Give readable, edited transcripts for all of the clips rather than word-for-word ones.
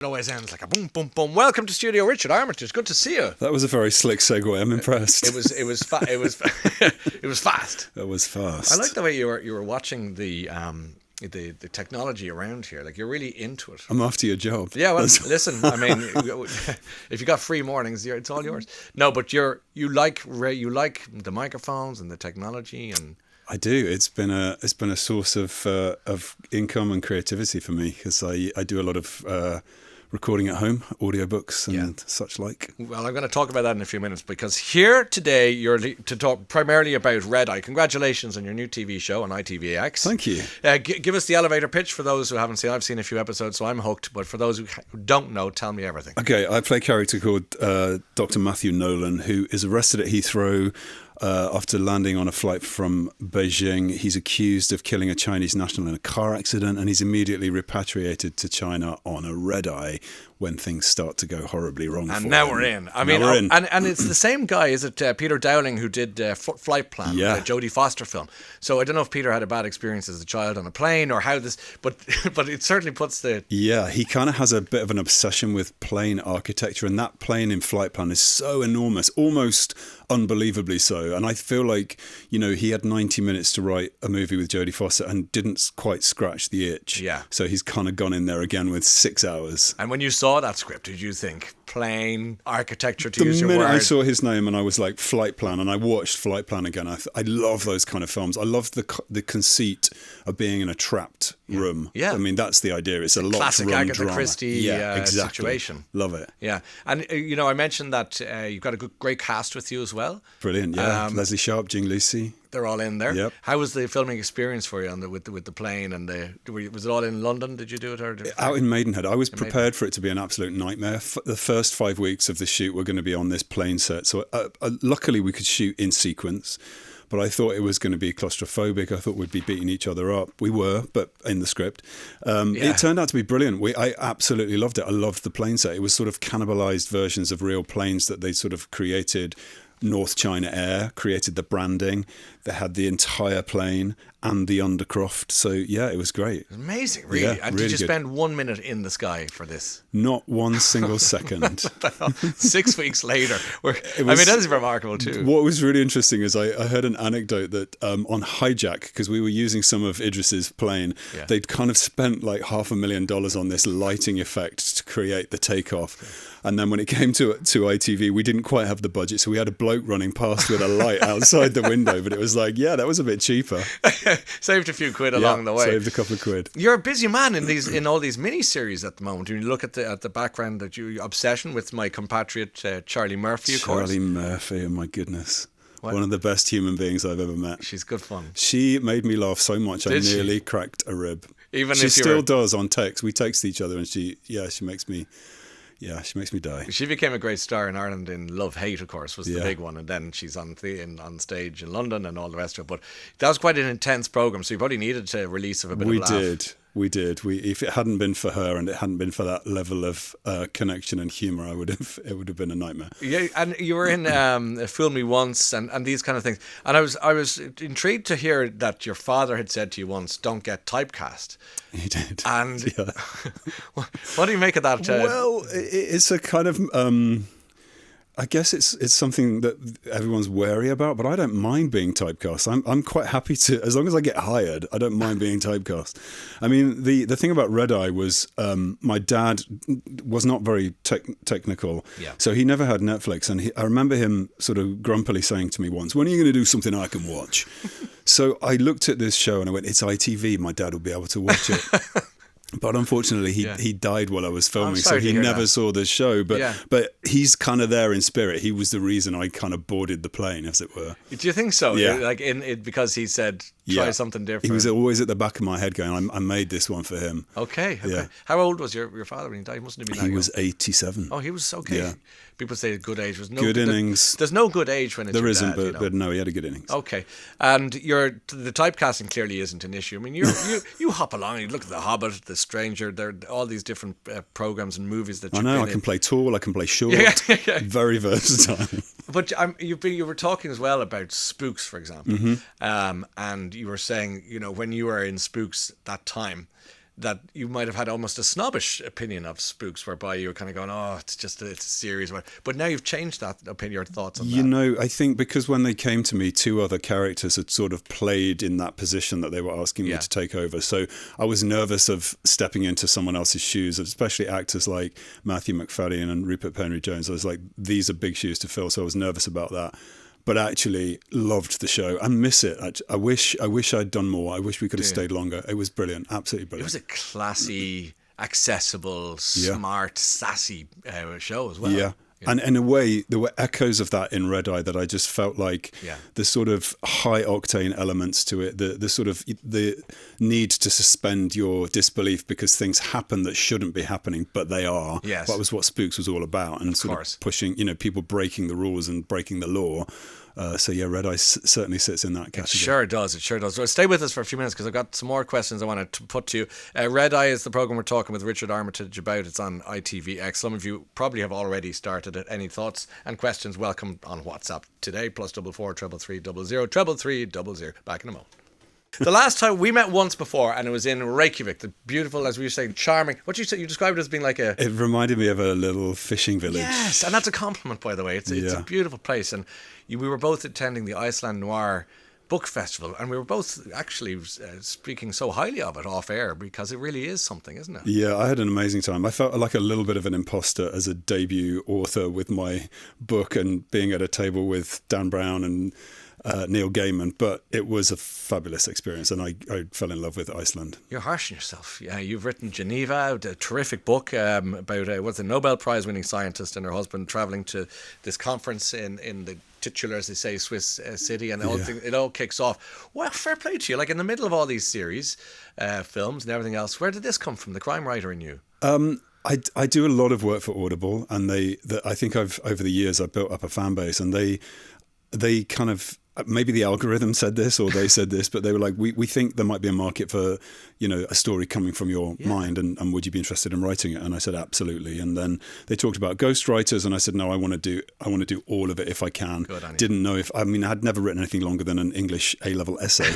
It always ends like a boom, boom, boom. Welcome to Studio Richard Armitage. Good to see you. That was a very slick segue. I'm impressed. It was it was fast. That was fast. I like the way you were watching the technology around here. Like, you're really into it. I'm after your job. Yeah, well, listen. I mean, if you got free mornings, it's all yours. No, but you like the microphones and the technology and. I do. It's been a source of income and creativity for me because I do a lot of recording at home, audiobooks and such like. Well, I'm going to talk about that in a few minutes because here today you're to talk primarily about Red Eye. Congratulations on your new TV show on ITV. Thank you. Give us the elevator pitch for those who haven't seen. I've seen a few episodes, so I'm hooked. But for those who don't know, tell me everything. Okay, I play a character called Dr. Matthew Nolan, who is arrested at Heathrow after landing on a flight from Beijing. He's accused of killing a Chinese national in a car accident, and he's immediately repatriated to China on a red eye when things start to go horribly wrong. And now we're in. And it's the same guy, is it Peter Dowling, who did Flight Plan, the Jodie Foster film. So I don't know if Peter had a bad experience as a child on a plane or how this, but it certainly puts the... Yeah, he kind of has a bit of an obsession with plane architecture, and that plane in Flight Plan is so enormous, almost unbelievably so. And I feel like, he had 90 minutes to write a movie with Jodie Foster and didn't quite scratch the itch. Yeah. So he's kind of gone in there again with 6 hours. And when you saw that script, did you think plane architecture, to use your word? The minute I saw his name and I was like, Flight Plan, and I watched Flight Plan again, I love those kind of films. I love the conceit of being in a trapped room. Yeah. I mean, that's the idea. It's a locked classic room Agatha drama. Christie exactly. situation. Love it. Yeah. And, I mentioned that you've got a great cast with you as well. Brilliant, yeah. Leslie Sharp, Jean Lucy. They're all in there. Yep. How was the filming experience for you with the plane and was it all in London? Did you do it out in Maidenhead? I was prepared for it to be an absolute nightmare. The first 5 weeks of the shoot were going to be on this plane set, so luckily we could shoot in sequence. But I thought it was going to be claustrophobic. I thought we'd be beating each other up. We were, but in the script. It turned out to be brilliant. I absolutely loved it. I loved the plane set. It was sort of cannibalized versions of real planes that they sort of created. North China Air created the branding. They had the entire plane and the undercroft. So, yeah, it was great. It was amazing, really. Yeah, and really did you good. spend 1 minute in the sky for this? Not one single second. 6 weeks later. That's remarkable too. What was really interesting is I heard an anecdote that on Hijack, because we were using some of Idris's plane, they'd kind of spent like $500,000 on this lighting effect to create the takeoff. And then when it came to ITV, we didn't quite have the budget, so we had a bloke running past with a light outside the window. But it was like, that was a bit cheaper. Saved a few quid along the way. Saved a couple of quid. You're a busy man in all these mini-series at the moment. When you look at the background, your obsession with my compatriot Charlie Murphy, of course. Charlie Murphy, oh my goodness. What? One of the best human beings I've ever met. She's good fun. She made me laugh so much I nearly cracked a rib. She still does on text. We text each other and she makes me... Yeah, she makes me die. She became a great star in Ireland in Love Hate, of course, was the big one. And then she's on stage in London and all the rest of it. But that was quite an intense programme, so you probably needed to release of a bit of laugh. We did. If it hadn't been for her and it hadn't been for that level of connection and humour, it would have been a nightmare. Yeah, and you were in Fool Me Once and these kind of things. And I was intrigued to hear that your father had said to you once, "Don't get typecast." He did. And what do you make of that? Well, it's a kind of... I guess it's something that everyone's wary about, but I don't mind being typecast. I'm quite happy to, as long as I get hired, I don't mind being typecast. I mean, the thing about Red Eye was my dad was not very technical, so he never had Netflix. And I remember him sort of grumpily saying to me once, "When are you going to do something I can watch?" So I looked at this show and I went, "It's ITV, my dad will be able to watch it." But unfortunately, he died while I was filming, so he never saw the show. But he's kind of there in spirit. He was the reason I kind of boarded the plane, as it were. Do you think so? Yeah. Like because he said, try something different. He was always at the back of my head going, I made this one for him. Okay. Yeah. How old was your father when he died? He mustn't have been that young. He was 87. Oh, he was okay. Yeah. People say good age was no good innings. There's no good age when it's there your isn't, dad, but no, he had a good innings. Okay, and the typecasting clearly isn't an issue. I mean, you hop along, you look at The Hobbit, The Stranger, there are all these different programs and movies that. I know. I can play tall, I can play short. Very versatile. But you were talking as well about Spooks, for example, and you were saying, when you were in Spooks that time, that you might have had almost a snobbish opinion of Spooks, whereby you were kind of going, oh, it's a series. But now you've changed that opinion, your thoughts on that. You know, I think because when they came to me, 2 other characters had sort of played in that position that they were asking me to take over. So I was nervous of stepping into someone else's shoes, especially actors like Matthew McFadden and Rupert Penry-Jones. I was like, these are big shoes to fill, so I was nervous about that. But actually loved the show and miss it. I wish I'd done more. I wish we could have stayed longer. It was brilliant, absolutely brilliant. It was a classy, accessible, smart, sassy show as well. Yeah. And in a way, there were echoes of that in Red Eye that I just felt like the sort of high octane elements to it, the sort of the need to suspend your disbelief because things happen that shouldn't be happening, but they are. Yes. That was what Spooks was all about, and sort of pushing, people breaking the rules and breaking the law. So Red Eye certainly sits in that category. It sure does. Well, stay with us for a few minutes because I've got some more questions I want to put to you. Red Eye is the program we're talking with Richard Armitage about. It's on ITV. Some of you probably have already started it. Any thoughts and questions, welcome on WhatsApp today, +44 333 00 333 00. Back in a moment. The last time we met once before, and it was in Reykjavik, the beautiful, as we were saying, charming. What you said, you described it as being like a. It reminded me of a little fishing village. Yes, and that's a compliment, by the way. It's a beautiful place, and we were both attending the Iceland Noir Book Festival, and we were both actually speaking so highly of it off air because it really is something, isn't it? Yeah, I had an amazing time. I felt like a little bit of an imposter as a debut author with my book and being at a table with Dan Brown and Neil Gaiman, but it was a fabulous experience, and I fell in love with Iceland. You're harsh on yourself. Yeah, you've written Geneva, a terrific book about what's a Nobel Prize winning scientist and her husband traveling to this conference in the titular, as they say, Swiss city, and it all kicks off. Well, fair play to you. Like in the middle of all these series, films and everything else, where did this come from? The crime writer in you? I do a lot of work for Audible, and I think over the years I've built up a fan base, and they kind of. Maybe the algorithm said this or they said this, but they were like, we think there might be a market for, a story coming from your mind, and would you be interested in writing it? And I said, absolutely. And then they talked about ghostwriters, and I said, no, I want to do all of it if I can. Didn't know I'd never written anything longer than an English A-level essay,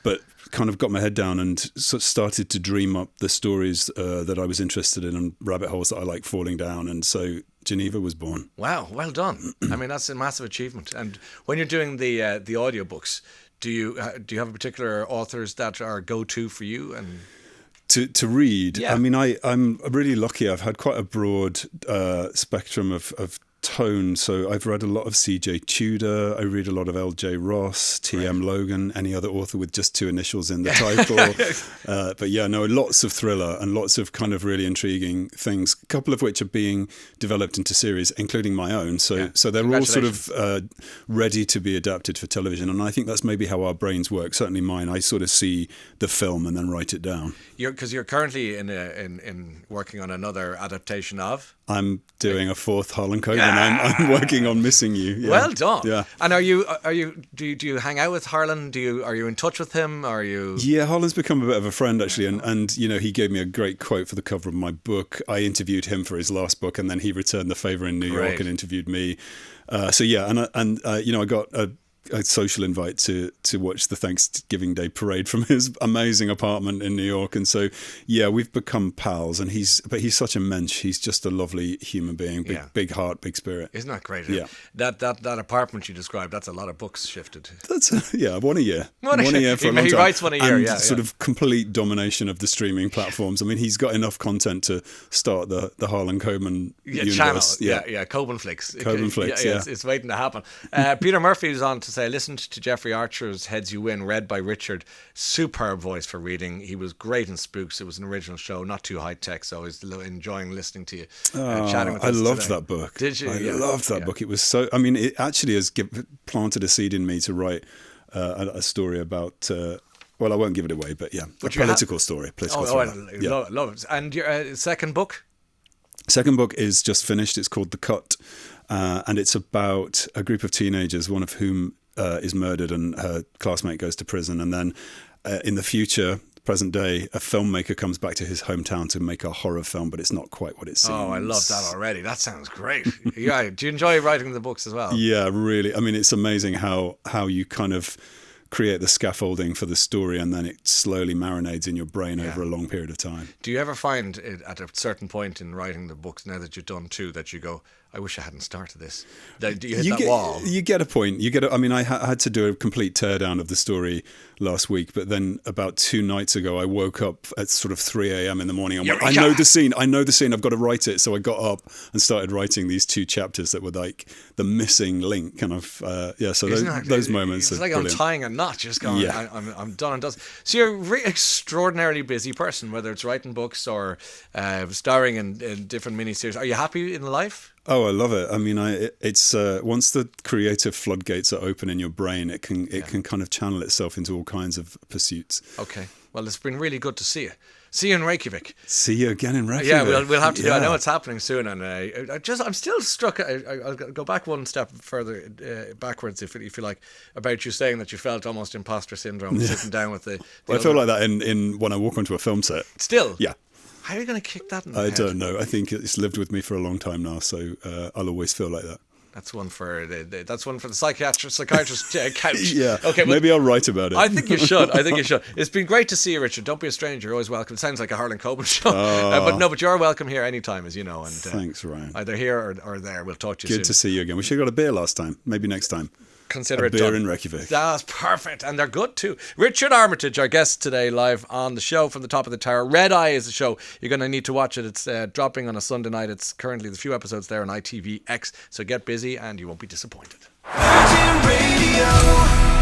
but kind of got my head down and sort of started to dream up the stories that I was interested in and rabbit holes that I like falling down. And so Geneva was born. Wow, well done. I mean, that's a massive achievement. And when you're doing the audiobooks, do you have particular authors that are go-to for you? And to read? Yeah. I mean, I'm really lucky. I've had quite a broad spectrum of tone. So I've read a lot of C.J. Tudor. I read a lot of L.J. Ross, T.M. Logan, any other author with just 2 initials in the title. But yeah, no, lots of thriller and lots of kind of really intriguing things, a couple of which are being developed into series, including my own. So they're all sort of ready to be adapted for television. And I think that's maybe how our brains work. Certainly mine. I sort of see the film and then write it down. Because you're currently in working on another adaptation of? I'm doing a 4th Harlan Coben. I'm working on Missing You. Yeah. Well done. Yeah. And do you hang out with Harlan? Are you in touch with him? Yeah, Harlan's become a bit of a friend actually, and he gave me a great quote for the cover of my book. I interviewed him for his last book, and then he returned the favor in New York and interviewed me. I got a social invite to watch the Thanksgiving Day parade from his amazing apartment in New York, and so we've become pals. And he's such a mensch. He's just a lovely human being, big heart, big spirit. Isn't that great? Yeah. That apartment you described, that's a lot of books shifted. That's one a year. One a year for a long time. He writes one a year, and sort of complete domination of the streaming platforms. I mean, he's got enough content to start the Harlan Coben universe. Channel. Yeah, Coben Flicks. Coben Flicks. It's waiting to happen. Peter Murphy is on to say, listened to Jeffrey Archer's Heads You Win, read by Richard. Superb voice for reading. He was great in Spooks. It was an original show, not too high tech, so I was enjoying listening to you chatting with us. I loved that book. Did you? I loved that book. It was so, I mean, it actually has planted a seed in me to write a story about, well, I won't give it away, but a political story. Love it. And your second book? Second book is just finished. It's called The Cut. And it's about a group of teenagers, one of whom is murdered and her classmate goes to prison. And then in the future, present day, a filmmaker comes back to his hometown to make a horror film, but it's not quite what it seems. Oh, I love that already. That sounds great. Yeah. Do you enjoy writing the books as well? Yeah, really. I mean, it's amazing how you kind of create the scaffolding for the story, and then it slowly marinades in your brain over a long period of time. Do you ever find it at a certain point in writing the books, now that you've done 2, that you go, I wish I hadn't started this? Do you hit that wall? You get a point. I mean, I had to do a complete teardown of the story last week, but then about 2 nights ago, I woke up at sort of 3 a.m. in the morning and went, I know the scene, I've got to write it. So I got up and started writing these 2 chapters that were like the missing link. And those moments it's are like brilliant. Untying a knot, just going, I'm done and done. So you're a extraordinarily busy person, whether it's writing books or starring in different miniseries. Are you happy in life? Oh, I love it. I mean, it's once the creative floodgates are open in your brain, it can kind of channel itself into all kinds of pursuits. Okay. Well, it's been really good to see you. See you in Reykjavik. See you again in Reykjavik. Yeah, we'll have to do. I know it's happening soon, and I'm still struck. I'll go back one step further backwards, if you like, about you saying that you felt almost imposter syndrome sitting down with the. I feel like that in when I walk onto a film set. Still. Yeah. How are you going to kick that in the head? I don't know. I think it's lived with me for a long time now, so I'll always feel like that. That's one for the psychiatrist couch. Yeah. Okay. Maybe I'll write about it. I think you should. It's been great to see you, Richard. Don't be a stranger. You're always welcome. It sounds like a Harlan Coben show, but you're welcome here anytime, as you know. And thanks, Ryan. Either here or there. We'll talk to you soon. Good to see you again. We should have got a beer last time. Maybe next time. Consider a it beer done. In Reykjavik. That's perfect, and they're good too. Richard Armitage, our guest today, live on the show from the top of the tower. Red Eye is the show. You're going to need to watch it. It's dropping on a Sunday night. It's currently the few episodes there on ITV X. So get busy, and you won't be disappointed. Virgin Radio.